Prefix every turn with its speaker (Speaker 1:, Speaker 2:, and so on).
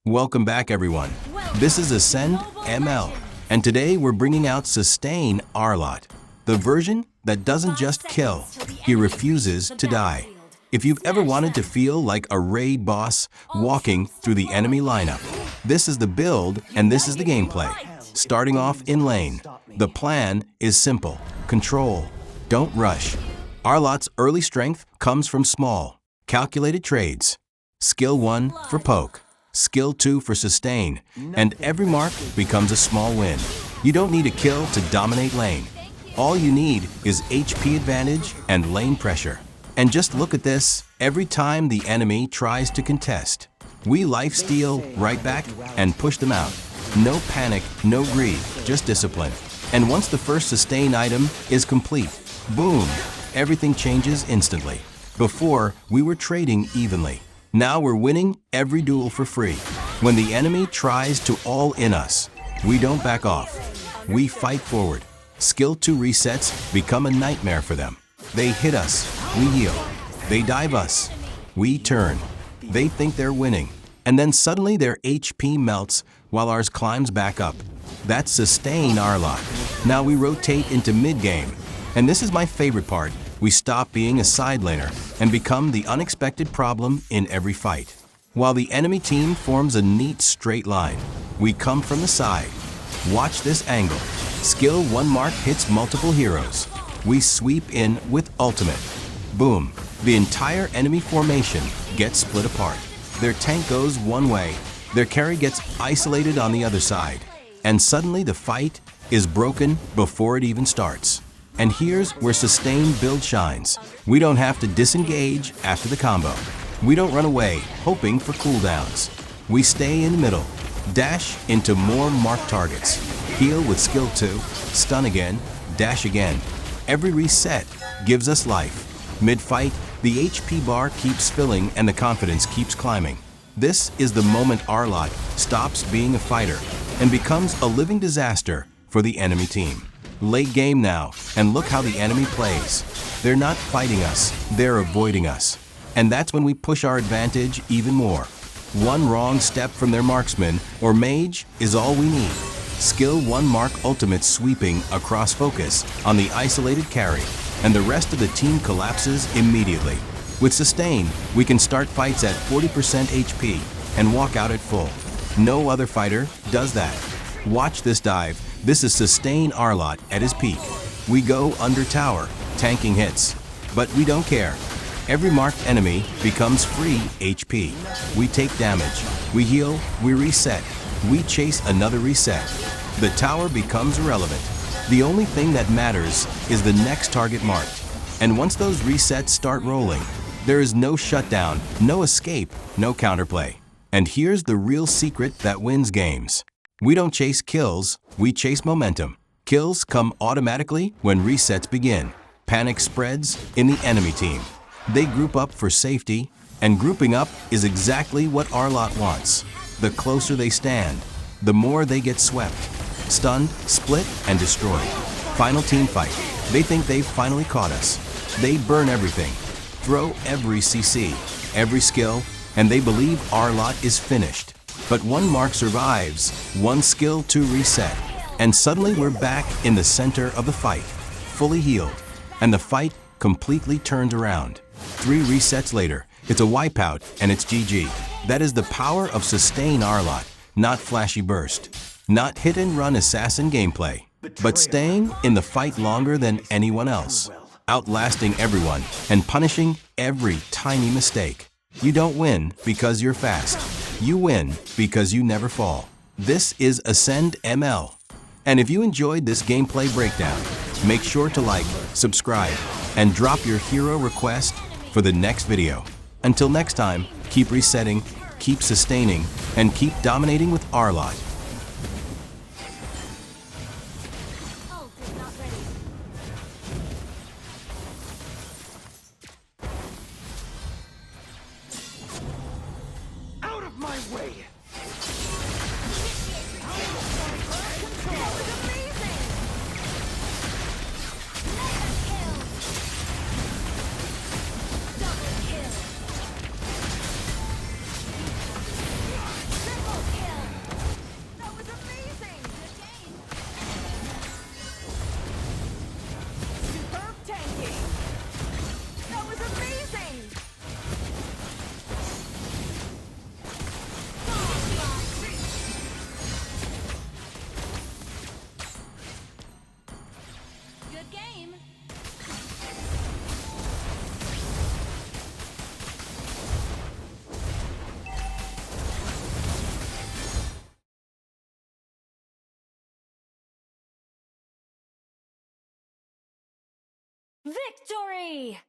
Speaker 1: Welcome back, everyone. This is Ascend ML, and today we're bringing out Sustain Arlott, the version that doesn't just kill, he refuses to die. If you've ever wanted to feel like a raid boss walking through the enemy lineup, this is the build and this is the gameplay. Starting off in lane, the plan is simple. Control, don't rush. Arlott's early strength comes from small, calculated trades. Skill 1 for poke, Skill 2 for sustain, and every mark becomes a small win. You don't need a kill to dominate lane. All you need is HP advantage and lane pressure. And just look at this, every time the enemy tries to contest, we lifesteal right back and push them out. No panic, no greed, just discipline. And once the first sustain item is complete, boom, everything changes instantly. Before, we were trading evenly. Now we're winning every duel for free. When the enemy tries to all-in us, we don't back off. We fight forward. Skill 2 resets become a nightmare for them. They hit us, we heal. They dive us, we turn. They think they're winning, and then suddenly their HP melts while ours climbs back up. That's Sustain Arlott. Now we rotate into mid-game, and this is my favorite part. We stop being a side laner and become the unexpected problem in every fight. While the enemy team forms a neat straight line, we come from the side. Watch this angle. Skill 1 mark hits multiple heroes. We sweep in with ultimate. Boom. The entire enemy formation gets split apart. Their tank goes one way, their carry gets isolated on the other side, and suddenly the fight is broken before it even starts. And here's where Sustain build shines. We don't have to disengage after the combo. We don't run away, hoping for cooldowns. We stay in the middle, dash into more marked targets, heal with skill 2, stun again, dash again. Every reset gives us life. Mid-fight, the HP bar keeps filling and the confidence keeps climbing. This is the moment Arlott stops being a fighter and becomes a living disaster for the enemy team. Late game now, and look how the enemy plays. They're not fighting us, they're avoiding us. And that's when we push our advantage even more. One wrong step from their marksman or mage is all we need. Skill 1 mark ultimate sweeping across focus on the isolated carry, and the rest of the team collapses immediately. With Sustain, we can start fights at 40% HP and walk out at full. No other fighter does that. Watch this dive. This is Sustain Arlott at his peak. We go under tower, tanking hits, but we don't care. Every marked enemy becomes free HP. We take damage, we heal, we reset, we chase another reset. The tower becomes irrelevant. The only thing that matters is the next target marked. And once those resets start rolling, there is no shutdown, no escape, no counterplay. And here's the real secret that wins games. We don't chase kills, we chase momentum. Kills come automatically when resets begin. Panic spreads in the enemy team. They group up for safety, and grouping up is exactly what Arlott wants. The closer they stand, the more they get swept. Stunned, split, and destroyed. Final team fight. They think they've finally caught us. They burn everything, throw every CC, every skill, and they believe Arlott is finished. But one mark survives, one skill 2 reset, and suddenly we're back in the center of the fight, fully healed, and the fight completely turned around. 3 resets later, it's a wipeout and it's GG. That is the power of Sustain Arlott, not flashy burst, not hit-and-run assassin gameplay, but staying in the fight longer than anyone else, outlasting everyone and punishing every tiny mistake. You don't win because you're fast. You win because you never fall. This is Ascend ML. And if you enjoyed this gameplay breakdown, make sure to like, subscribe, and drop your hero request for the next video. Until next time, keep resetting, keep sustaining, and keep dominating with Arlott.
Speaker 2: Out of my way! Victory!